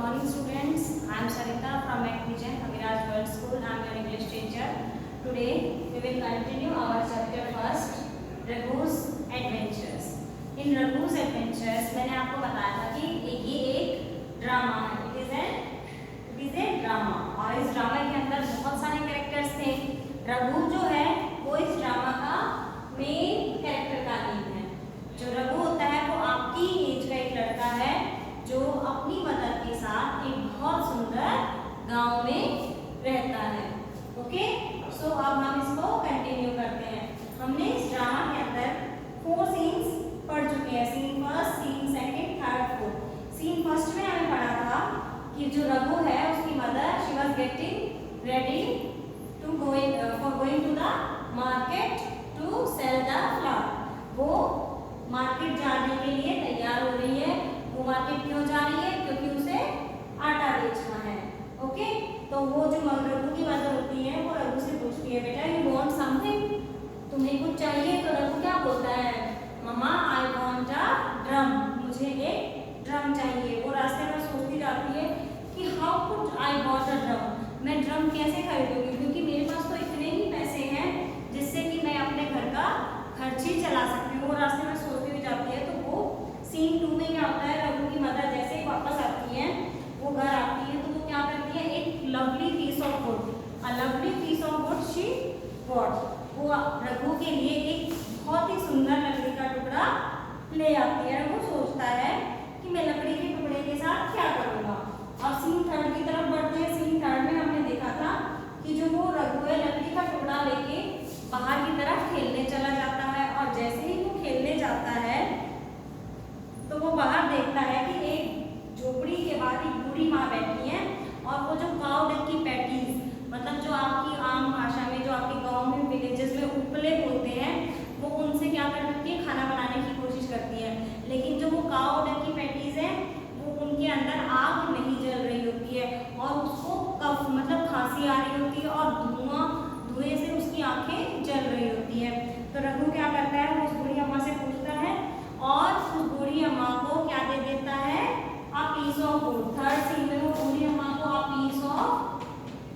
morning students. I am Sarita from MacVision, Amiraj World School. I am your English teacher. Today we will continue our chapter first, Raghu's Adventures. In Raghu's Adventures मैंने आपको बताया था कि ये एक drama है. It is a drama और इस ड्रामा के अंदर बहुत सारे कैरेक्टर्स थे. रघु जो है वो इस ड्रामा का मेन कैरेक्टर का लीड है. जो रघु होता है वो आपकी एज का एक लड़का है जो अपनी मदर के साथ एक बहुत सुंदर गांव में रहता है. ओके, सो अब हम इसको कंटिन्यू करते हैं. हमने इस ड्रामा के अंदर 4 सीन्स पढ़ चुके हैं. Scene first, scene second, third, fourth. Scene first में हमें पढ़ा था कि जो रघु है उसकी mother she was getting ready to going to the market to sell the flower. वो मार्केट जाने के लिए तैयार हो रही है. वो मार्केट क्यों जा रही है? क्योंकि उसे आटा बेचना है. ओके, तो वो जो रघु की मदर होती है वो रघु से पूछती है, बेटा यू वांट समथिंग, तुम्हें कुछ चाहिए? तो रघु क्या बोलता है, मम्मा आई वांट अ ड्रम, मुझे एक ड्रम चाहिए. वो रास्ते में सोचती जाती है कि how could I want a drum, मैं ड्रम कैसे खरीदूंगी क्योंकि मेरे पास तो इतने ही पैसे हैं जिससे कि मैं अपने घर का खर्च ही चला सकती हूँ. वो रास्ते में सोचती हुई जाती है. तो वो सीन 2 में क्या होता है, रघु की मदर जैसे ही वापस आती है, वो घर आती है तो वो क्या करती है, एक lovely piece of wood, a lovely piece of wood she got. वो रघु के लिए एक बहुत ही सुंदर लकड़ी का टुकड़ा ले आती है. रघु सोचता है कि मैं लकड़ी के टुकड़े के साथ क्या करूँगा. अब सीन थर्ड की तरफ बढ़ते हैं. सीन थर्ड में हमने देखा था कि जो वो रघु है लकड़ी का टुकड़ा लेके बाहर की तरफ खेलने चला जाता है. और जैसे ही वो खेलने जाता है तो वो बाहर देखता है कि एक झोपड़ी के बाहर एक बूढ़ी माँ बैठी है और वो जो काऊ डक की पैटीज, मतलब जो आपकी आम भाषा में जो आपके गांव में विलेजेस में उपले बोलते हैं, वो उनसे क्या करती है, खाना बनाने की कोशिश करती है. लेकिन जो वो काऊ डक की पैटीज है वो उनके अंदर आग नहीं जल रही होती है और उसको कफ मतलब खांसी आ रही होती है और धुएं से उसकी आंखें जल रही होती है. तो रघु क्या करता है, वो उस बूढ़ी अम्मा से पूछता है और उस बूढ़ी अम्मा को क्या दे देता है, a piece of wood. Third scene में वो बूढ़ी अम्मा को अ पीस ऑफ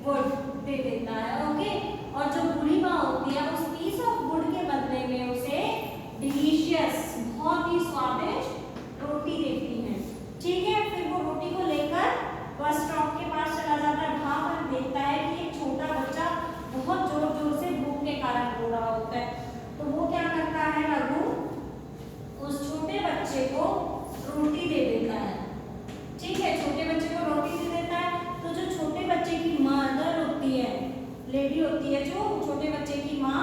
वुड दे देता है. ओके, और जो बूढ़ी माँ होती है उस पीस ऑफ वुड के बदले में उसे डिलीशियस बहुत ही स्वादिष्ट रोटी देती है. ठीक है, फिर वो रोटी को लेकर बस स्टॉप के पास चला जाता है. वहां पर देखता है कि एक छोटा बच्चा बहुत जोर जोर से भूख के कारण रो रहा होता है. तो वो क्या करता है, रघु उस छोटे बच्चे को रोटी दे देता है. ठीक है, छोटे बच्चे को रोटी दे देता है. तो जो छोटे बच्चे की मदर होती है, लेडी होती है जो छोटे बच्चे की माँ,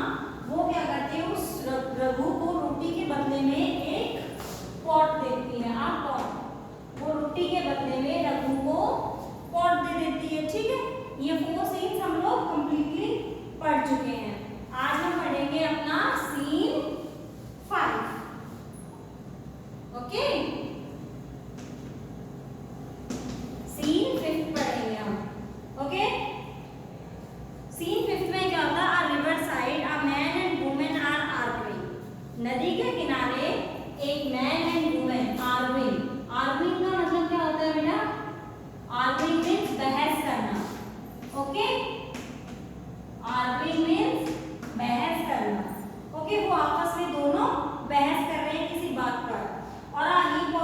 वो क्या करती है, उस रघु को रोटी के बदले में एक पॉट देती है. आप पॉट, वो रोटी के बदले में रघु को पॉट दे देती है. ठीक है, ये 4 सीन्स हम लोग कंप्लीटली पढ़ चुके हैं. आज हम पढ़ेंगे अपना सीन 5. ओके, सीन 5 पढ़ेंगे हम. ओके, सीन 5 में क्या होता है, a river side a man and women are arguing. नदी के किनारे एक man and women arguing. Arguing का मतलब क्या होता है बेटा, आर्गुइंग मीन्स बहस करना. ओके, आर्गुइंग मीन्स बहस करना. ओके, वो आपस में दोनों बहस कर रहे हैं किसी बात पर. और अ हीप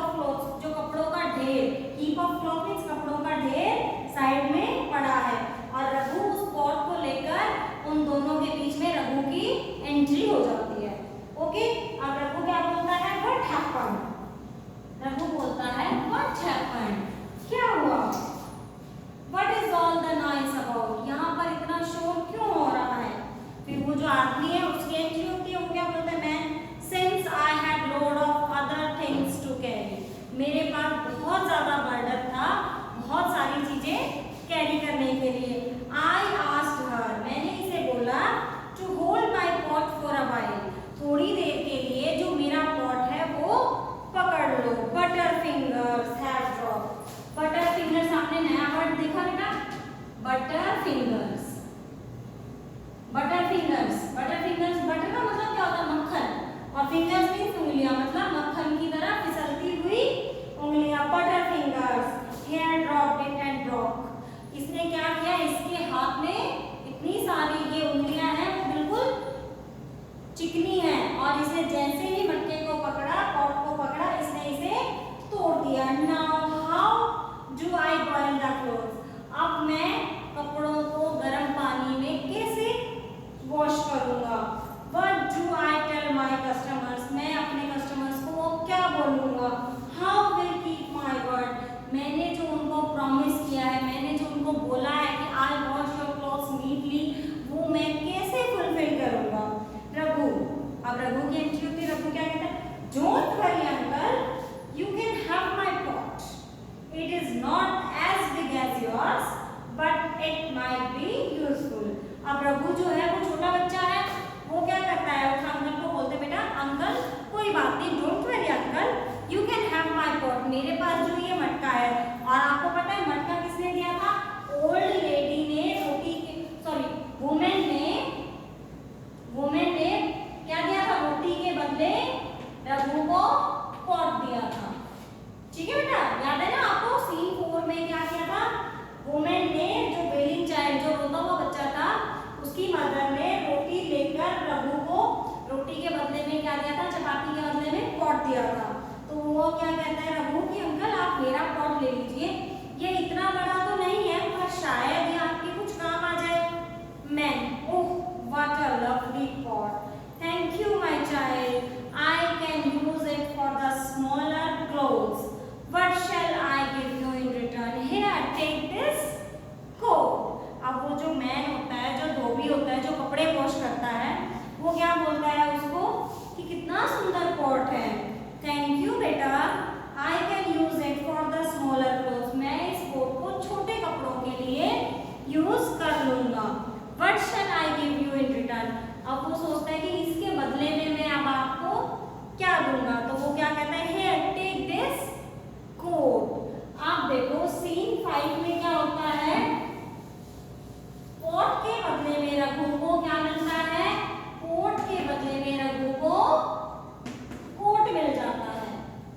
वो क्या कहता है रघु कि अंकल आप मेरा पॉट ले लीजिए, ये इतना बड़ा तो नहीं है पर शायद ये आपके कुछ काम आ जाए। Man, oh what a lovely pot, thank you my child, I can use it for the smaller clothes, what shall I give you in return, here take this coat. अब वो जो मैन होता है, जो धोबी होता है, जो कपड़े वॉश करता है, वो क्या बोलता है उसको कि कितना सुंदर पॉट है, थैंक यू बेटा, आई can use it for the smaller clothes, मैं इस पॉट को छोटे कपड़ों के लिए यूज कर लूंगा, what shall I give you in return. अब वो सोचता है कि इसके बदले में मैं अब आपको क्या दूंगा, तो वो क्या कहता है हियर टेक दिस कोट। आप देखो सीन 5 में क्या होता है, पॉट के बदले में रघु को क्या मिलता है, कोट के बदले में रघु को कोट मिल जाता है,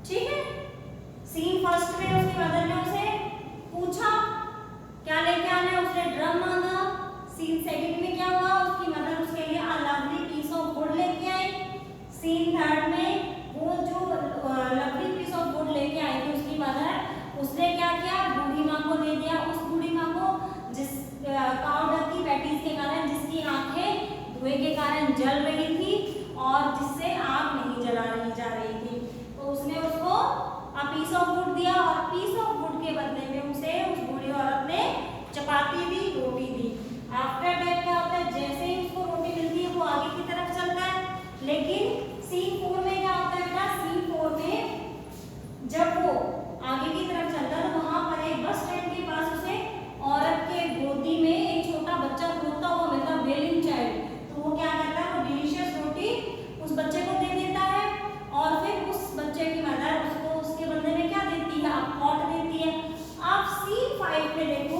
ठीक है। सीन फर्स्ट में उसकी मदर ने उसे पूछा क्या लेके आना है, उसने ड्रम मांगा। सीन सेकंड में क्या हुआ, उसकी मदर उसके लिए a lovely piece of wood लेके आई। सीन थर्ड में वो जो लवली पीस ऑफ वुड लेके आई थी उसकी मदर, उसने क्या किया, बूढ़ी माँ को दे दिया। उस बूढ़ी माँ को जिस काऊ डंग की पैटीज के कारण जिसकी आंखें धुएं के कारण जल रही थी और जिससे आग नहीं जलाई जा रही थी, तो उसने उसको अ पीस ऑफ वुड दिया और पीस ऑफ वुड के बदले में उसे उस बूढ़ी औरत ने चपाती दी, रोटी दी। आफ्टर दैट क्या होता है, जैसे ही उसको रोटी मिलती है वो आगे की तरफ चलता है। लेकिन सीन 4 में क्या होता है बेटा, सीन 4 में जब वो आगे की तरफ चलता है तो वहां पर एक बस स्टैंड के पास उसे औरत के गोदी में एक छोटा बच्चा रोता हुआ मिलता है, वेलिंग चाइल्ड। तो वो क्या करता है, वो डिलीशियस रोटी उस बच्चे को दे देता है और फिर उस बच्चे की मदर उसको उसके बदले में क्या देती है, पॉट देती है। आप सीन 5 में देखो,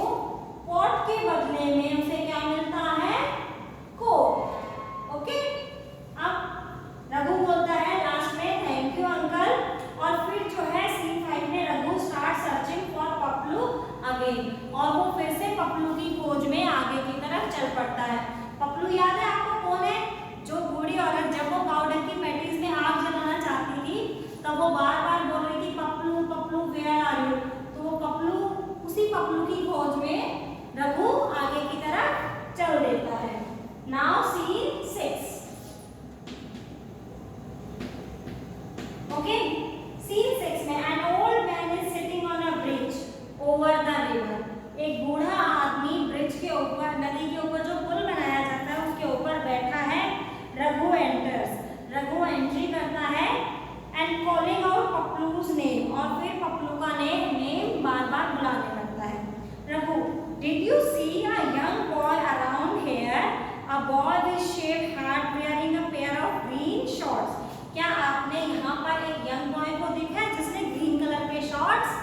पॉट के बदले में उसे क्या मिलता है, कोट। ओके, अब रघु बोलता है लास्ट में थैंक यू अंकल, और फिर जो है सीन 5 में Raghu start searching for Paplu again, और वो फिर से पपलू की खोज में आगे की तरफ चल पड़ता है। पपलू याद है आपको कौन है, जो बूढ़ी औरत जब वो काऊ डंग की पैटीज में आग जलाना चाहती थी तब वो बार बार बोल रही थी Paplu Paplu where are you, तो वो पपलू, उसी पपलू की खोज में रघु आगे की तरफ चल देता है। Now scene 6, okay. सीन 6 में an old man is sitting on a bridge over the river, एक बूढ़ा आदमी ब्रिज के ऊपर, नदी के ऊपर जो पुल बनाया जाता है उसके ऊपर बैठा है। रघु एंटर्स, रघु एंट्री करता है एंड कॉलिंग आउट पपलूज नेम, और फिर पपलू का नेम बार बार बुलाने लगता है। Raghu, did you see a young boy around here, a boy with shaved head wearing a pair of green shorts, क्या आपने यहाँ पर एक यंग बॉय को देखा है जिसने ग्रीन कलर के शॉर्ट्स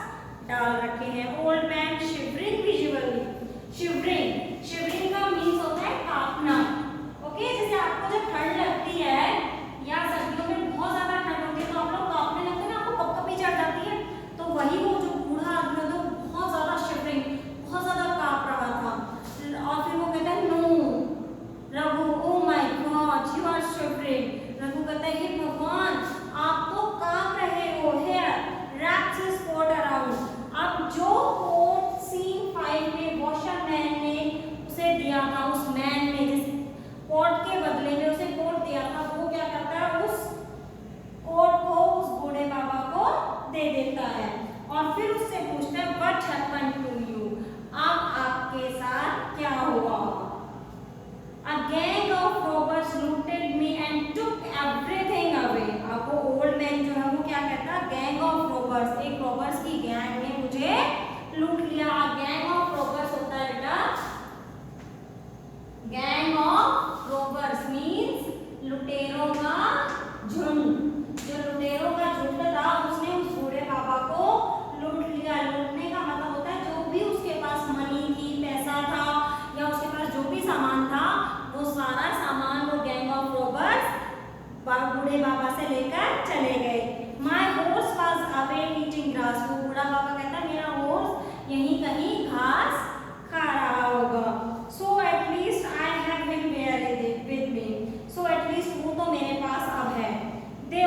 डाल रखे हैं। Old man shivering visually, shivering, shivering का मीन्स होता है कांपना, ओके। जैसे आपको जब ठंड लगती है या सर्दियों में बहुत ज्यादा ठंड होती है तो आप लोग कांपने लगते हैं ना, आपको कपकपी चढ़ जाती है, तो वही वो जो बूढ़ा आदमी होता है बहुत ज्यादा शिवरिंग, बहुत ज्यादा कांप रहा था। और फिर वो कहता है no Raghu, oh my god you are shivering. Raghu कहता है हे भगवान आप तो कांप रहे हो, here wraps his coat around. अब जो कोट सीन 5 में वॉशरमैन ने उसे दिया था, उस मैन ने जिस कोट के बदले में उसे कोट दिया था, वो क्या करता है, उस कोट को उस बूढ़े बाबा को दे देता है और फिर उससे पूछता है व्हाट हैपेंड टू यू, अब आपके साथ क्या हुआ। A gang of robbers looted me and took everything away. अब वो ओल्ड मैन जो है वो क्या कहता है, गैंग ऑफ रोबर्स, एक रोबर्स की गैंग ने मुझे लूट लिया। गैंग ऑफ रोबर्स होता है बेटा, गैंग ऑफ रोबर्स मींस लुटेरों का झुंड। जो लुटेरों का झुंड था उसने उस बूढ़े बाबा को लूट लिया। लूटने का मतलब होता है जो भी उसके पास मनी थी, पैसा था या उसके पास जो भी सामान था वो सारा सामान वो गैंग ऑफ रोबर्स बूढ़े बाबा से लेकर चले गए। My horse was away eating grass, वो बूढ़ा बाबा कहता है मेरा हॉर्स यहीं कहीं घास खा रहा होगा। So at least I have him where with me, so at least वो तो मेरे पास अब है। दे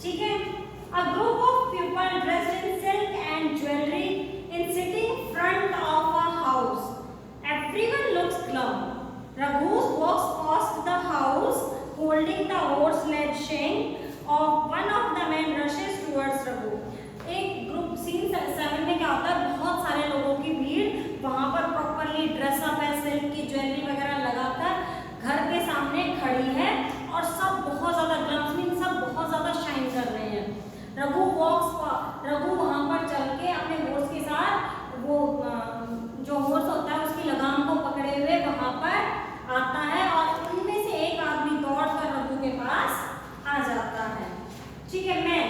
ठीक है। A group of people dressed in silk and jewelry in sitting front of a house. Everyone looks glum. Raghu walks past the house holding the horse led shank of one of the men rushes towards Raghu. एक group scene 7 में क्या होता है, बहुत सारे लोगों की भीड़ वहां पर प्रॉपरली ड्रेसअप है, सिल्क की ज्वेलरी वगैरह लगाकर घर के सामने खड़ी है और सब बहुत ज्यादा ग्लम्स मीन सब बहुत ज्यादा शाइन कर रहे हैं। रघु वहां पर चल के अपने हॉर्स के साथ वो जो हॉर्स होता है उसकी लगाम को पकड़े हुए वहां पर आता है और उनमें से एक आदमी दौड़कर रघु के पास आ जाता है। ठीक है मैन,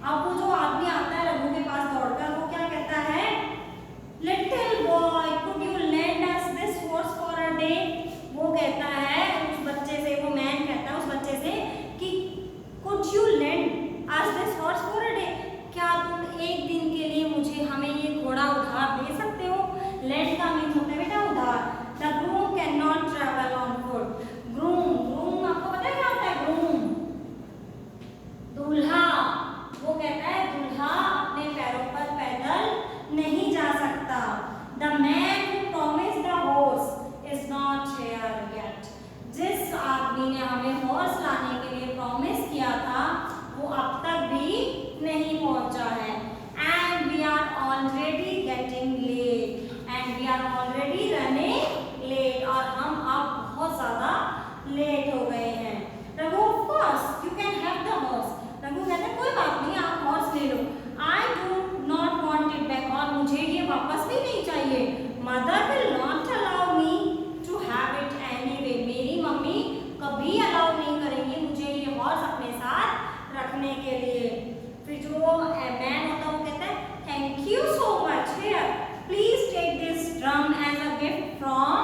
अब वो जो आदमी आता है रघु के पास दौड़कर, वो क्या कहता है, little boy could you lend us this horse for a day. वो कहता है उस बच्चे से, वो मैन कहता है उस बच्चे से कि could you lend us this horse for a day, क्या तुम एक दिन के लिए मुझे हमें ये घोड़ा उधार दे सकते हो। लेंड का मीन होता है बेटा उधार। The groom can not travel on foot. Groom आपको पता है क्या होता है, ग्रूम दूल्हा। वो कहता है दूल्हा अपने पैरों पर पैदल नहीं जा सकता। The man who promised the horse is not here yet. जिस आदमी ने हमें हॉर्स लाने के लिए प्रॉमिस किया था वो अब तक भी नहीं पहुंचा है। And we are already getting late and we are already running late, और हम अब बहुत ज्यादा लेट हो गए हैं। Raghu of course you can have the horse. Raghu कहते हैं कोई बात नहीं, आप हॉर्स ले लो। I do not want it back, और मुझे ये वापस भी नहीं चाहिए। Mother will not allow me to have it anyway. मेरी मम्मी कभी अलाउ नहीं करेंगी मुझे ये हॉर्स अपने साथ रखने के लिए। फिर जो मैन होता है वो कहता है thank you so much, here please take this drum as a gift from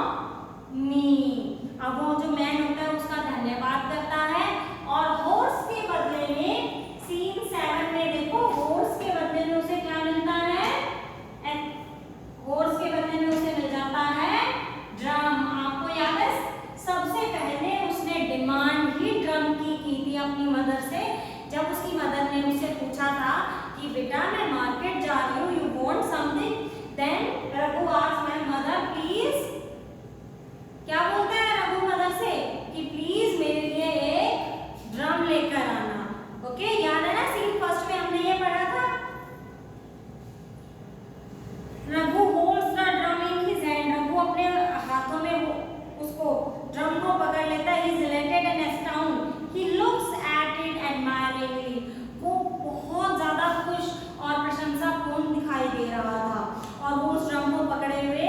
me. अब वो जो मैन होता है उसका धन्यवाद करता है और हॉर्स के बदले में, सीन 7 में देखो, हॉर्स के बदले में उसे क्या मिलता है, हॉर्स के बदले में उसे मिल जाता है ड्रम। आपको याद है सबसे पहले उसने डिमांड ही ड्रम की थी अपनी मदर से। जब उसकी मदर ने उससे पूछा था कि बेटा मैं मार्केट जा रही हूँ, you want something, then Raghu asked my mother please, क्या बोलता है रघु मदर से कि प्लीज मेरे लिए एक ड्रम लेकर आना। ओके, याद है ना सीन फर्स्ट में हमने ये पढ़ा था। Raghu holds the drum in his hand. Raghu अपने हाथों में उसको ड्रम को पकड़ लेता है। He is elated and astound, he looks at it admiringly. वो बहुत ज्यादा खुश और प्रशंसापूर्ण दिखाई दे रहा था और वो उस ड्रम को पकड़े हुए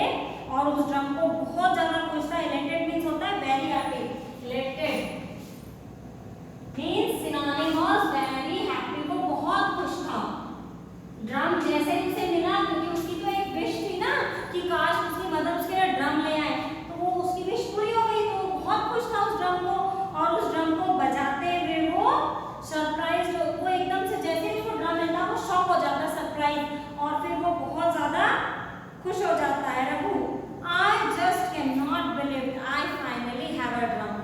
और उस ड्रम को बहुत ज्यादा खुश था। इलेटेड मींस होता है very happy. Elated means synonymous very happy, वो बहुत खुश था। ड्रम जैसे ही उसे मिला, क्योंकि उसकी तो एक विश थी ना कि काश उसकी मदर उसके लिए ड्रम ले आए, तो वो उसकी विश पूरी हो गई। तो वो बहुत खुश था उस ड्रम को, और उस ड्रम को बजाते हुए वो सरप्राइज, वो एकदम से जैसे ही उसको ड्रम मिलता वो शॉक हो जाता, सरप्राइज, और फिर वो बहुत ज्यादा खुश हो जाता है। Raghu I just can not believe I finally have a drum.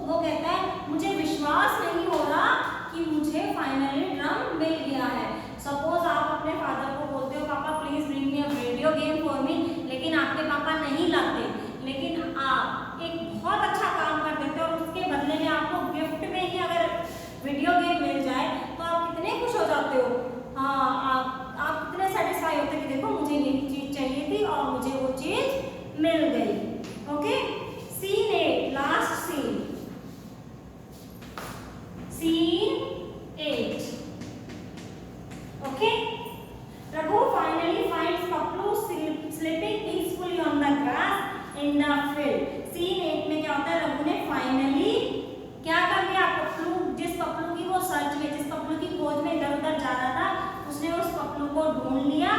वो कहता है मुझे विश्वास नहीं हो रहा कि मुझे फाइनली ड्रम मिल गया है। सपोज आप अपने फादर को बोलते हो पापा please bring me a video game for me, लेकिन आपके पापा नहीं लाते, लेकिन आप एक बहुत अच्छा काम कर देते हो और उसके बदले में आपको गिफ्ट में ही अगर वीडियो गेम मिल जाए तो आप कितने खुश हो जाते हो। हाँ, आप कितने सेटिस्फाई होते कि देखो मुझे यही चीज चाहिए थी और मुझे वो चीज मिल गई। Okay, scene 8, last scene, scene 8। Okay, Raghu finally finds Kaplu sleeping peacefully on the grass in the field. Scene 8 में क्या होता है, रघु ने फाइनली क्या कर लिया, कपलू, जिस कपलू की वो सर्च में, जिस कपलू की खोज में इधर उधर जा रहा था, उसने उस कपलू को ढूंढ लिया।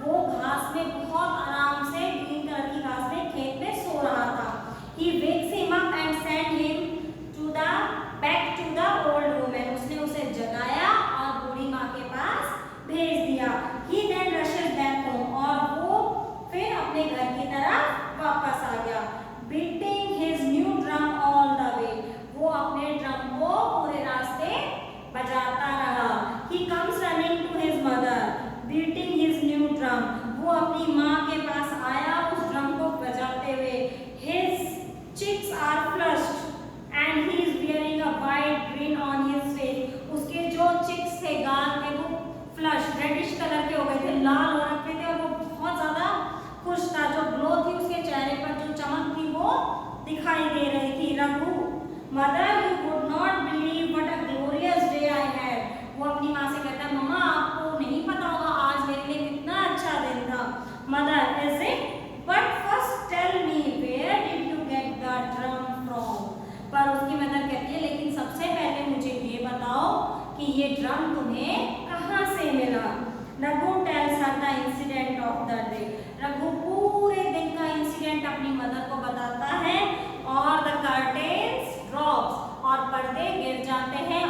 वो घास में बहुत आराम से, ग्रीन कलर की घास में खेत में सो रहा था। He wakes him up and sends him to the back to the old woman. दिखाई दे रही थी। Raghu, mother you would not believe what a glorious day I had. वो अपनी माँ से कहता है, मम्मा आपको नहीं पता होगा आज मेरे लिए कितना अच्छा दिन था। Mother, is it? But first tell me where did you get the drum from. पर उसकी मदर कहती है, लेकिन सबसे पहले मुझे ये बताओ कि ये ड्रम तुम्हें कहाँ से मिला। Raghu tells her the incident of the day. Raghu पूरे दिन का इंसिडेंट अपनी मदर को बताता है और द कर्टेन्स ड्रॉप्स, और पर्दे गिर जाते हैं